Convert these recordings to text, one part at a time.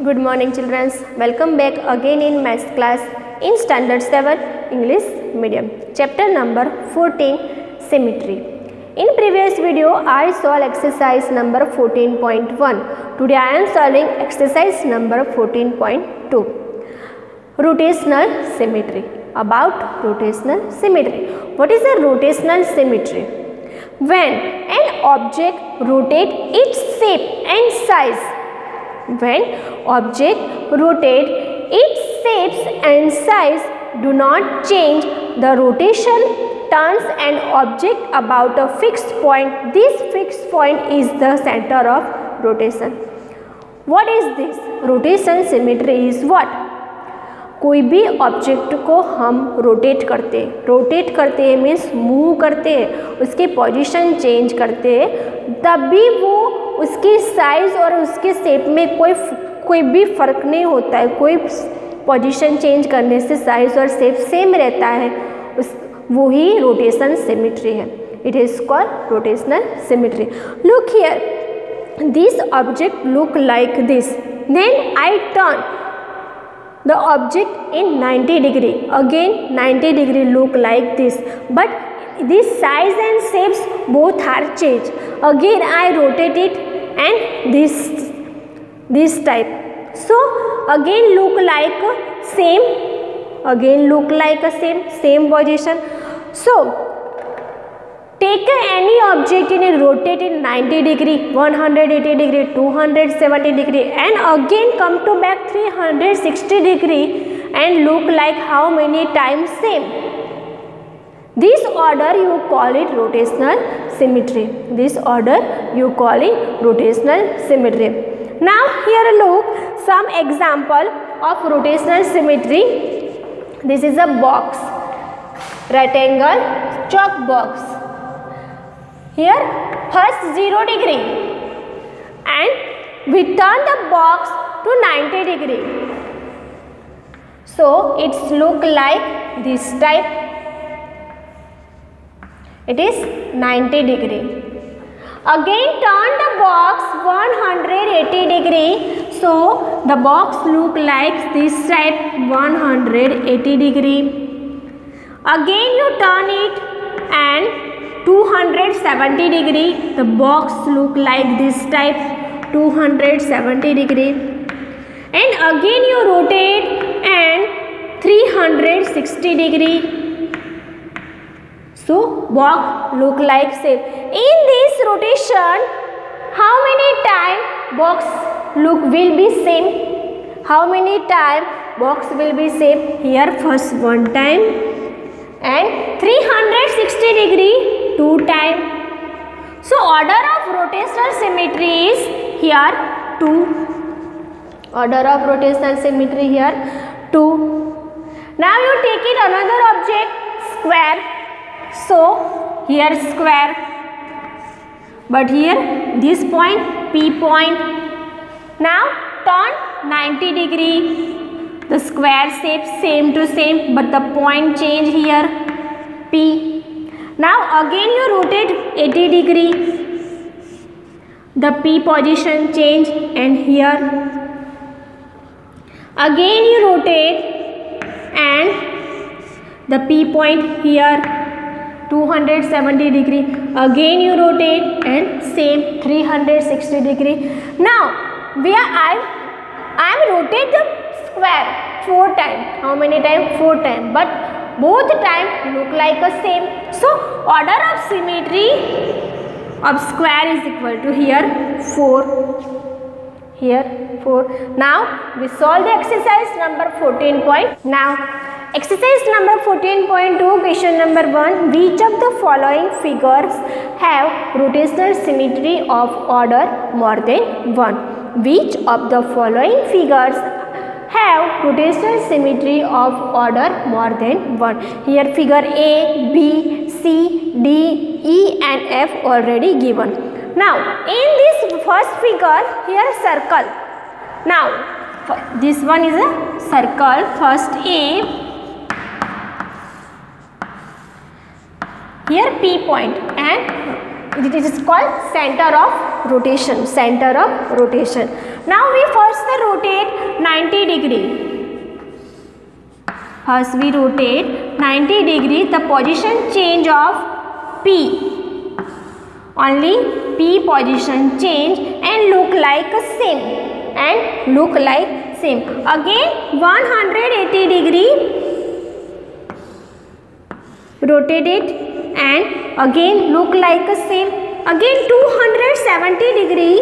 Good morning children. Welcome back again in maths class in standard 7 English medium. Chapter number 14 symmetry. In previous video I solved exercise number 14.1. Today I am solving exercise number 14.2. Rotational symmetry. About rotational symmetry. What is a rotational symmetry? When an object rotates its shape and size. When object rotate its shapes and size do not change, the rotation turns an object about a fixed point. This fixed point is the center of rotation. What is this? Rotation symmetry is what? कोई भी object को हम rotate करते हैं means move करते हैं, उसके position change करते हैं, तभी वो उसकी साइज और उसके शेप में कोई भी फर्क नहीं होता है. कोई पोजीशन चेंज करने से साइज और शेप सेम रहता है, वो ही रोटेशन सिमेट्री है. It is called rotational symmetry. Look here, this object look like this, then I turn the object in 90 degree. Again 90 degree look like this, but this size and shapes both are changed. Again I rotate it and this type, so again look like same, again look like a same position. So take any object in a rotate in 90 degree, 180 degree, 270 degree, and again come to back 360 degree and look like how many times same. This order you call it rotational symmetry. This order you call it rotational symmetry. Now here look some example of rotational symmetry. This is a box, rectangle, chalk box. Here first 0 degree and we turn the box to 90 degree. So it's look like this type. It is 90 degree. Again turn the box 180 degree. So the box look like this type, 180 degree. Again you turn it and 270 degree, the box look like this type, 270 degree, and again you rotate and 360 degree. So box look like same. In this rotation, how many time box look will be same? How many time box will be same? Here first one time and 360 degree 2 time. So order of rotational symmetry is here 2. Order of rotational symmetry here 2. Now you take it another object, square. So here square, but here this point P point. Now turn 90 degree. The square shape same to same, but the point change here P. Now again you rotate 80 degree. The P position change, and here again you rotate and the P point here 270 degree. Again you rotate and same 360 degree. Now where I am rotate the square 4 times. How many times? 4 times, but both time look like a same. So order of symmetry of square is equal to here 4. Here 4. Now we solve the exercise number 14 point. Now exercise number 14.2, question number 1. Which of the following figures have rotational symmetry of order more than 1? Which of the following figures have rotational symmetry of order more than 1? Here figure A, B, C, D, E and F already given. Now in this first figure, here circle. Now this one is a circle. First A, here P point, and it is called center of rotation. Now we first rotate 90 degree. First we rotate 90 degree, the position change of P. Only P position change and look like same. And look like same. Again 180 degree. Rotate it and again look like same. Again 270 degree.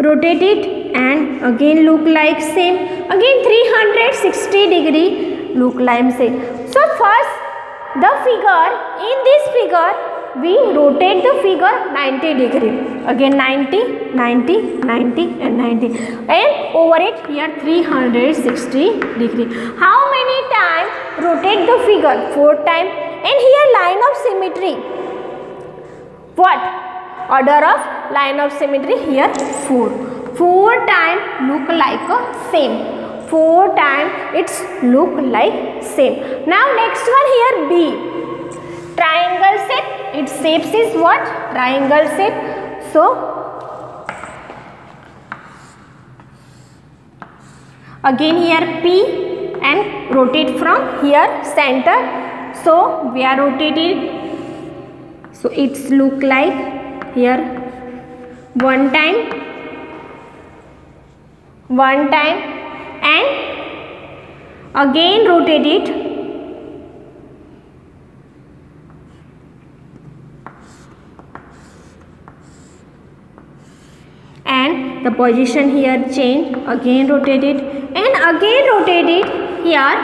Rotate it and again look like same. Again 360 degree, look like same. So first the figure, in this figure we rotate the figure 90 degree. Again 90, 90, 90 and 90, and over it here 360 degree. How many times rotate the figure? 4 times. And here line of symmetry. What? Order of line of symmetry here 4. 4 times look like a same. 4 times it's look like same. Now next one here B. Triangle shape. Its shapes is what? Triangle shape. So again here P and rotate from here center. So we are rotating. So it's look like here 1 time, 1 time and again rotate it. And the position here change, again rotate it and again rotate it here.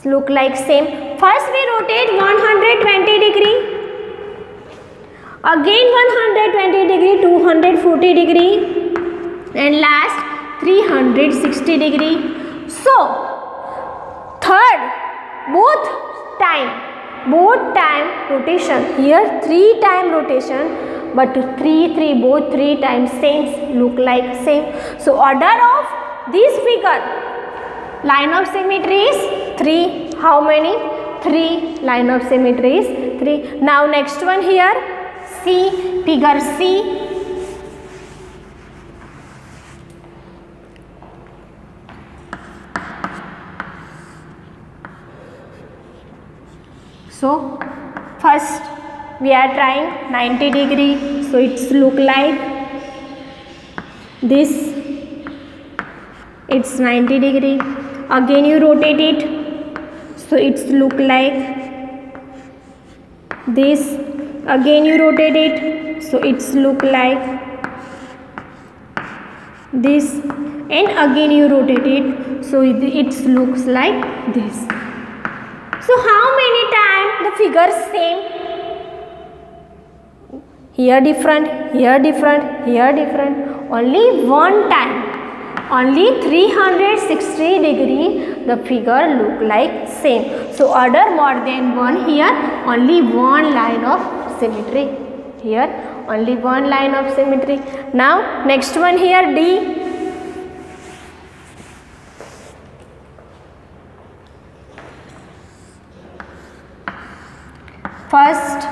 Look like same. First we rotate 120 degree. Again 120 degree, 240 degree and last 360 degree. So third, both time rotation. Here 3 time rotation, but 3 both 3 times same, look like same. So order of this figure, line of symmetry is 3. How many? 3. Line of symmetry is 3. Now next one here C, figure C. So first we are trying 90 degree. So it's look like this. It's 90 degree. Again you rotate it. So it's look like this. Again you rotate it. So it's look like this. And again you rotate it. So it looks like this. So how many times the figure same? Here different, here different, here different. Only 1 time. Only 360 degree the figure look like same. So order more than 1 here. Only 1 line of symmetry. Here only 1 line of symmetry. Now next one here D. First,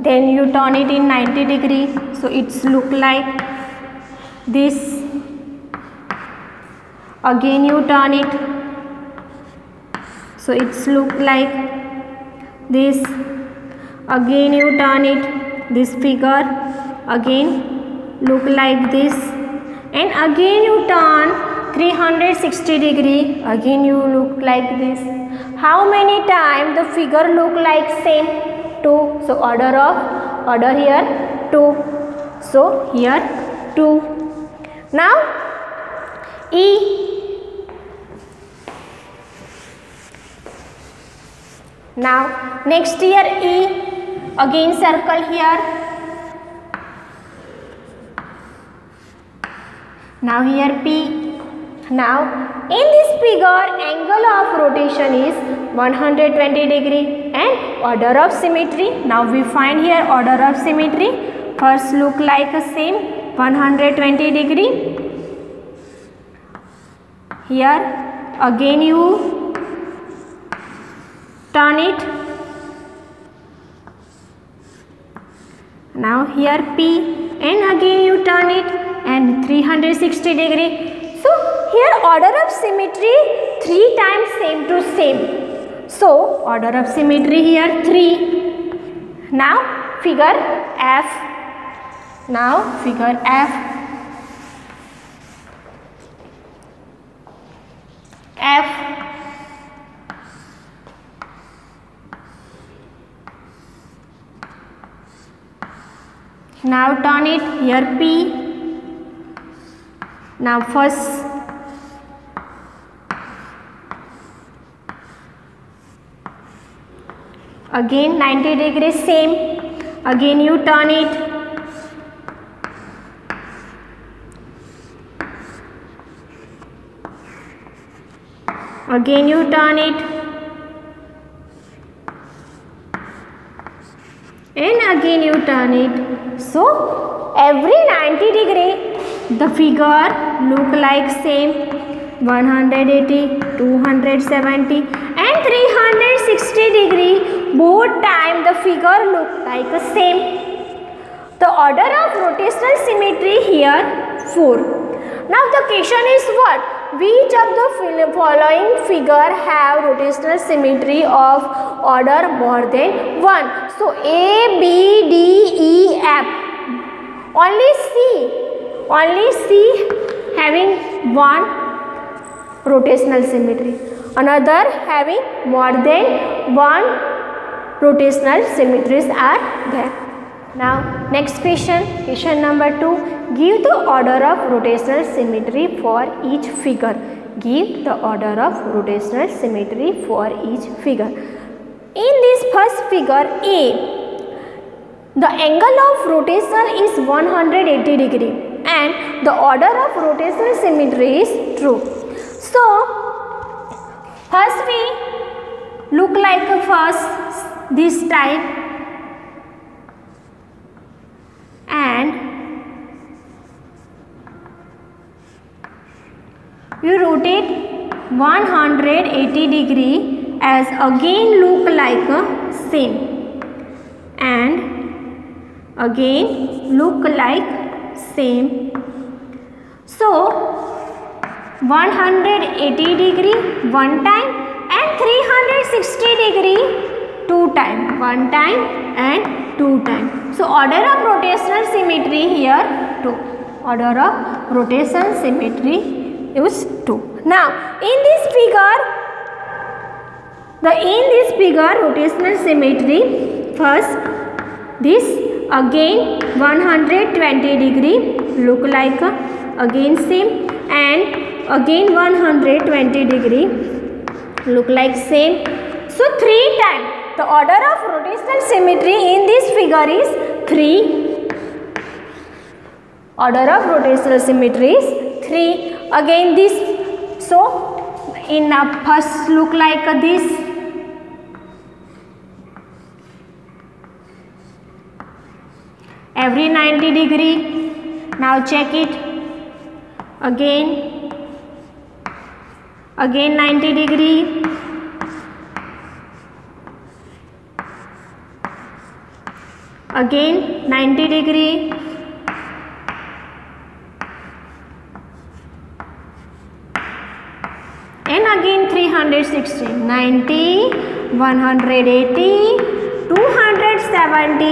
then you turn it in 90 degree. So it's look like this. Again you turn it. So it's look like this. Again you turn it. This figure again look like this. And again you turn 360 degree. Again you look like this. How many times the figure look like same? 2. So order here 2. So here 2. Now E. Now next here E. Again circle here. Now here P. Now in this figure angle of rotation is 120 degree and order of symmetry. Now we find here order of symmetry. First look like a same 120 degree. Here again you turn it. Now here P and again you turn it and 360 degree. So here order of symmetry 3 times same to same. So order of symmetry here 3. Now figure F. Now figure F. F. Now turn it here P. Now first again 90 degrees same. Again you turn it. Again you turn it. And again you turn it. So every 90 degree the figure look like same. 180, 270 and 360 degree, both time the figure look like the same. The order of rotational symmetry here 4. Now the question is what? Which of the following figure have rotational symmetry of order more than 1? So A, B, D, E, F. Only C having one rotational symmetry. Another having more than one rotational symmetries are there. Now next question, question number 2. Give the order of rotational symmetry for each figure. Give the order of rotational symmetry for each figure. In this first figure A, the angle of rotation is 180 degree and the order of rotational symmetry is true. So first we look like first this type and you rotate 180 degree as again look like a same and again look like same. So 180 degree one time and 360 degree two time, one time and two time. So order of rotational symmetry here 2. Order of rotational symmetry is 2. Now in this figure rotational symmetry, first this again 120 degree look like again same and again 120 degree look like same. So 3 times the order of rotational symmetry in this figure is 3. Order of rotational symmetry is 3. Again this, so in first look like this. Every 90 degree. Now check it. Again 90 degree. Again 90 degree. And again 360, 90, 180, 270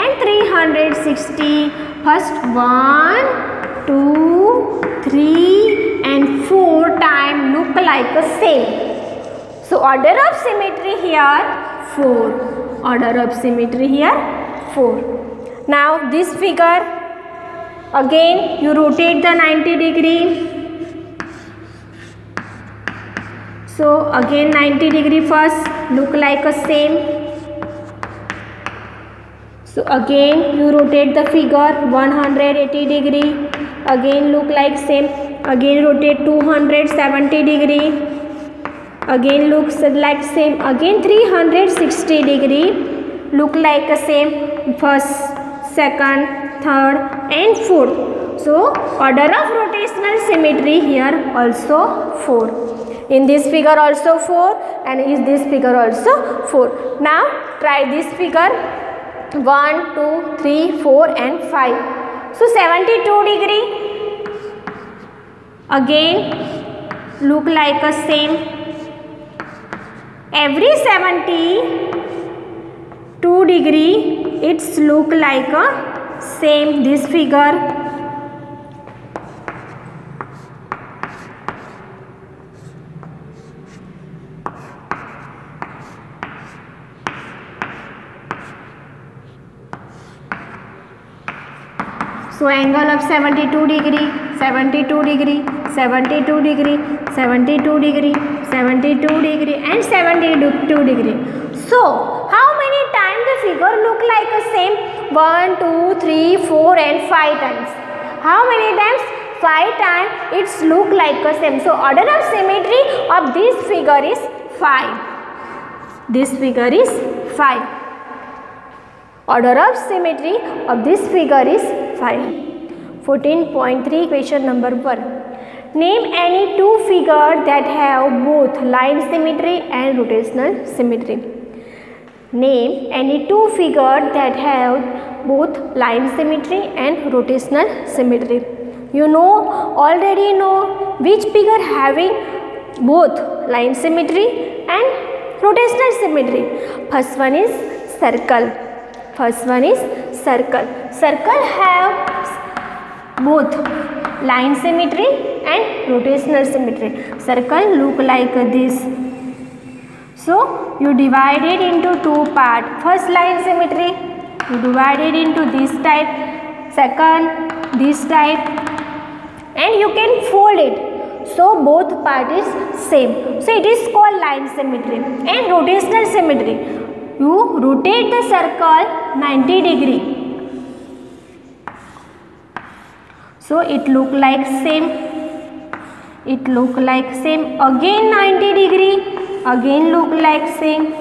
and 360. First 1, 2, 3 and 4 time look like the same. So order of symmetry here 4. Order of symmetry here 4. Now this figure again you rotate the 90 degree. So again 90 degree first look like a same. So again you rotate the figure 180 degree. Again look like same. Again rotate 270 degree. Again looks like same. Again 360 degree look like a same. First, second, third and fourth. So order of rotational symmetry here also 4. In this figure also 4 and in this figure also 4. Now try this figure 1, 2, 3, 4 and 5. So 72 degree again look like a same. Every 72 degree it's look like a same this figure. So angle of 72 degree, 72 degree, 72 degree, 72 degree, 72 degree and 72 degree. So how many times the figure look like a same? 1, 2, 3, 4 and 5 times. How many times? 5 times it's look like a same. So order of symmetry of this figure is 5. This figure is 5. Order of symmetry of this figure is 5. 14.3 question number 1. Name any two figures that have both line symmetry and rotational symmetry. Name any two figures that have both line symmetry and rotational symmetry. You already know which figure having both line symmetry and rotational symmetry. First one is circle. First one is circle. Circle have both line symmetry and rotational symmetry. Circle look like this. So you divide it into two parts. First line symmetry, you divide it into this type. Second, this type, and you can fold it. So both part is same. So it is called line symmetry. And rotational symmetry, you rotate the circle 90 degree. So it look like same. It look like same. Again 90 degree. Again look like same.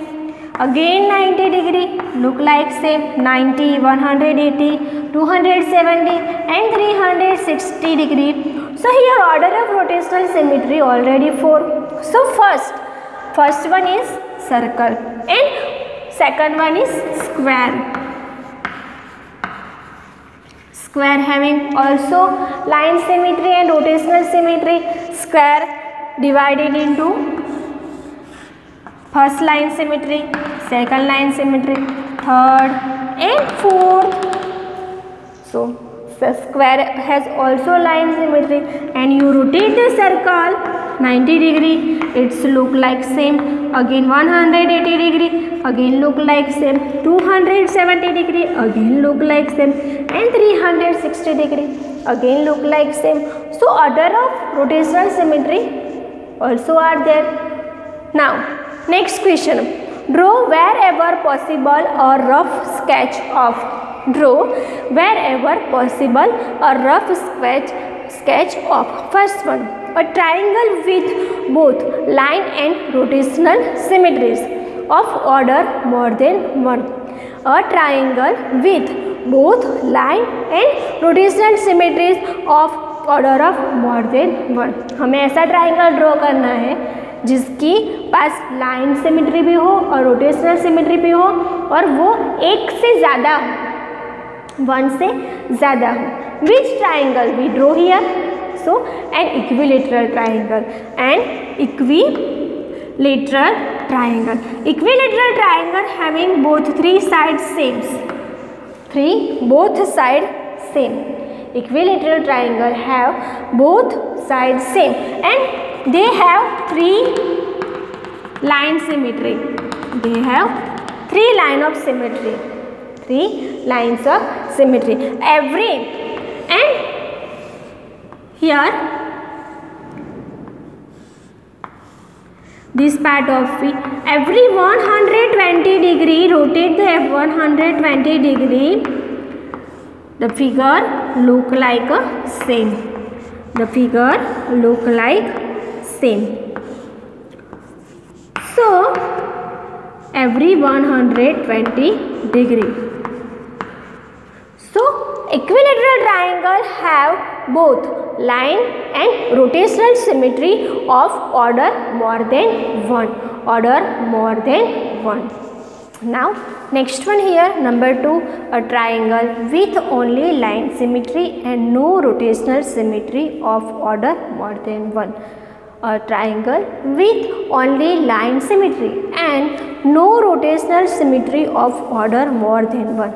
Again 90 degree. Look like same. 90, 180, 270 and 360 degree. So here order of rotational symmetry already 4. So first one is circle and second one is square. Square having also line symmetry and rotational symmetry. Square divided into first line symmetry, second line symmetry, third and fourth. So the square has also line symmetry and you rotate the circle 90 degree. It's look like same. Again 180 degree. Again look like same. 270 degree. Again look like same. And 360 degree. Again look like same. So order of rotational symmetry also are there. Now next question. Draw wherever possible a rough sketch of. Draw wherever possible a rough sketch of. First one, a triangle with both line and rotational symmetries of order more than 1. A triangle with both line and rotational symmetries of order of more than 1. हमें ऐसा triangle draw करना है जिसकी पास line symmetry भी हो और rotational symmetry भी हो और वो एक से ज़्यादा हो, 1 से ज़्यादा हो. Which triangle we draw here? So an equilateral triangle. An equilateral triangle. Equilateral triangle having both 3 sides same. Both sides same. Equilateral triangle have both sides same and they have 3 line symmetry. They have 3 line of symmetry. 3 lines of symmetry. And here this part of it, every 120 degree rotate the 120 degree, the figure look like a same. The figure look like same. So every 120 degree. So equilateral triangle have both line and rotational symmetry of order more than 1. Order more than 1. Now next one here, number 2, a triangle with only line symmetry and no rotational symmetry of order more than 1. A triangle with only line symmetry and no rotational symmetry of order more than 1.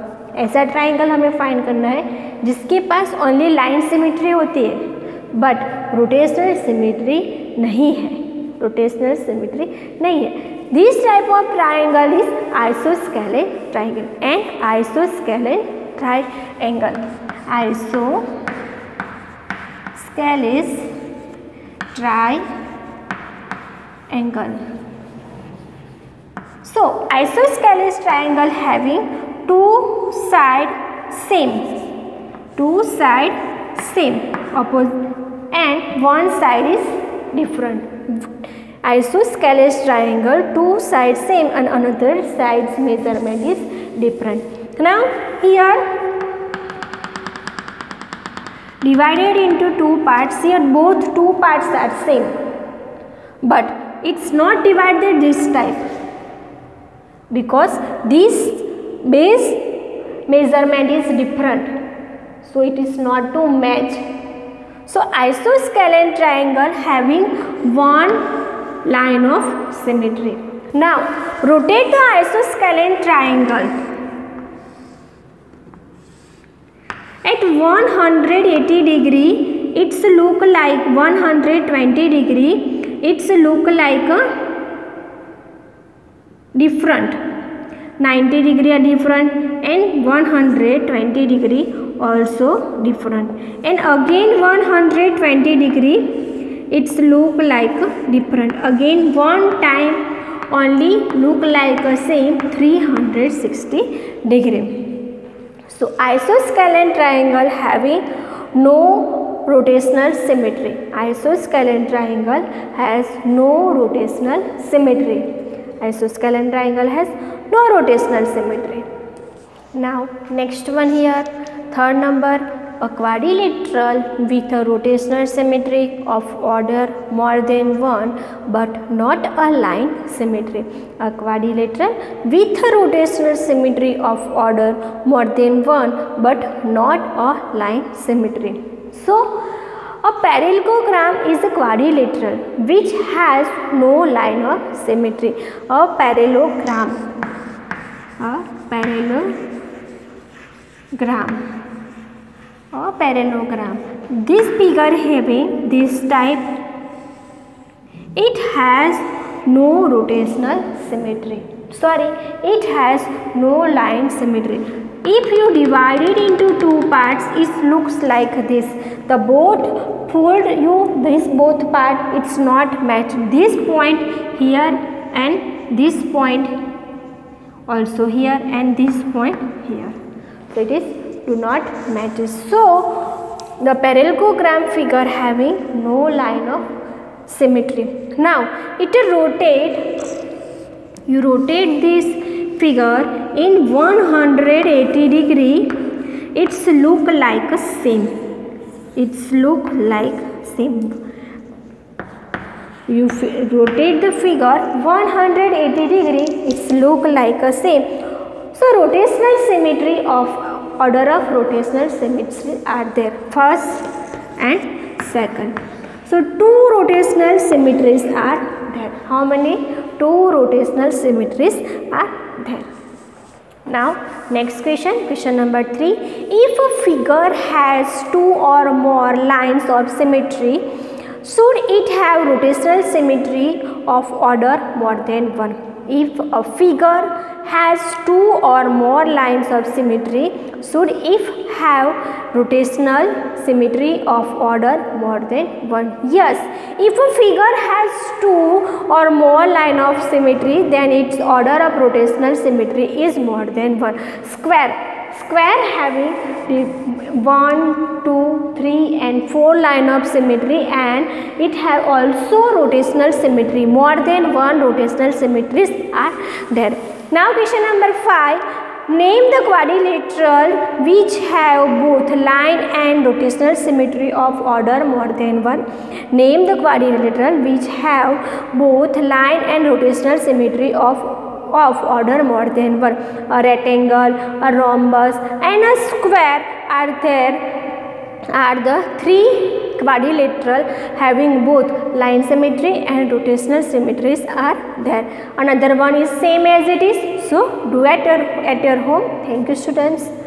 ऐसा triangle हमें find करना है जिसके पास only line symmetry होती है but rotational symmetry नहीं है, rotational symmetry नहीं है. This type of triangle is isosceles triangle and isosceles triangle. Isosceles triangle. So isosceles triangle having two side same opposite and one side is different. Isosceles triangle, two sides same and another side's measurement is different. Now here divided into two parts. Here both two parts are same, but it's not divided this type because this base measurement is different, so it is not to match. So isosceles triangle having one line of symmetry. Now rotate the isosceles triangle at 180 degree. It's look like 120 degree. It's look like a different. 90 degree are different and 120 degree also different, and again 120 degree it's look like different. Again one time only look like a same 360 degree. So isosceles triangle having no rotational symmetry. Isosceles triangle has no rotational symmetry. Isosceles triangle has no rotational symmetry. Now next one here, third number, a quadrilateral with a rotational symmetry of order more than 1 but not a line symmetry. A quadrilateral with a rotational symmetry of order more than 1 but not a line symmetry. So a parallelogram is a quadrilateral which has no line of symmetry. A parallelogram this figure having this type, it has no rotational symmetry. It has no line symmetry. If you divide it into two parts, it looks like this. The both fold you this both part, it's not matched. This point here and this point also here and this point here. So it is do not match. So the parallelogram figure having no line of symmetry. Now it you rotate this figure in 180 degree. It's look like a same. It's look like same. You rotate the figure 180 degree. It's look like a same. So rotational symmetry of order of rotational symmetry are there, first and second. So two rotational symmetries are there. How many? Two rotational symmetries are there. Now next question, question number 3. If a figure has two or more lines of symmetry, should it have rotational symmetry of order more than 1? If a figure has two or more lines of symmetry, should it have rotational symmetry of order more than 1? Yes. If a figure has two or more line of symmetry, then its order of rotational symmetry is more than 1. Square having 1, 2, 3 and 4 line of symmetry, and it have also rotational symmetry. More than one rotational symmetries are there. Now question number 5. Name the quadrilateral which have both line and rotational symmetry of order more than 1. Name the quadrilateral which have both line and rotational symmetry of of order more than one. A rectangle, a rhombus, and a square are the three quadrilateral having both line symmetry and rotational symmetries are there. Another one is same as it is. So do at your home. Thank you, students.